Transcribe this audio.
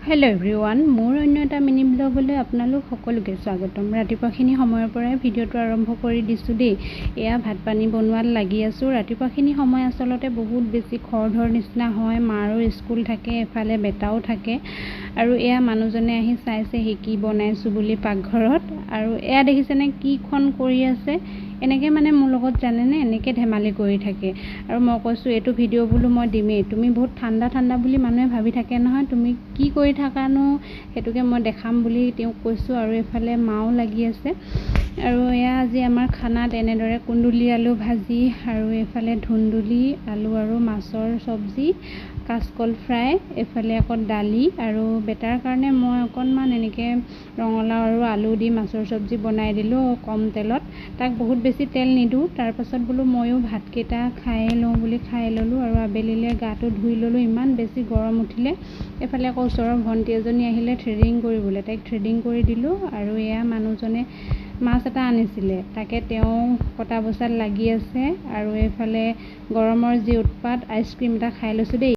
Hello' everyone, মোৰ অন্য এটা মিনি ব্লগলৈ আপোনালোক সকলোকে স্বাগতম। ৰাতিপুৱাখিনি সময়ৰ পৰাই ভিডিঅ'টো আৰম্ভ কৰি দিছোঁ দেই। এয়া ভাত পানী বনোৱাত লাগি আছোঁ। ৰাতিপুৱাখিনি সময় আচলতে বহুত বেছি খৰধৰ নিচিনা হয়। মাৰো স্কুল থাকে, এফালে বেটাও থাকে, আৰু এয়া মানুহজনে আহি চাইছেহি কি বনাইছোঁ বুলি পাকঘৰত। আৰু এয়া দেখিছেনে কিখন কৰি আছে। এনেকৈ মানে মোৰ লগত জানেনে এনেকৈ ধেমালি কৰি থাকে। আৰু মই কৈছোঁ এইটো ভিডিঅ' বোলো মই দিমেই। তুমি বহুত ঠাণ্ডা ঠাণ্ডা বুলি মানুহে ভাবি থাকে নহয়, তুমি কি কৰি থাকানো, সেইটোকে মই দেখাম বুলি তেওঁক কৈছোঁ। আৰু এইফালে মাও লাগি আছে। আৰু এয়া আজি আমাৰ খানাত এনেদৰে কুন্দুলি আলু ভাজি, আৰু এইফালে ধুন্দুলি আলু আৰু মাছৰ চব্জি, কাচকল ফ্ৰাই, এইফালে আকৌ দালি, আৰু বেটাৰ কাৰণে মই অকণমান এনেকৈ ৰঙালাও আৰু আলু দি মাছৰ চব্জি বনাই দিলোঁ কম তেলত। তাক বহুত বেছি তেল নিদিওঁ। তাৰপাছত বোলো ময়ো ভাতকেইটা খাই লওঁ বুলি খাই ল'লোঁ, আৰু আবেলিলৈ গাটো ধুই ল'লোঁ। ইমান বেছি গৰম উঠিলে। এইফালে আকৌ ওচৰৰ ভণ্টি এজনী আহিলে থ্ৰেডিং কৰিবলৈ, তাইক থ্ৰেডিং কৰি দিলোঁ। আৰু এয়া মানুহজনে মাছ এটা আনিছিলে, তাকে তেওঁ কটা বচাত লাগি আছে। আৰু এইফালে গৰমৰ যি উৎপাত, আইচক্ৰীম এটা খাই লৈছোঁ দেই।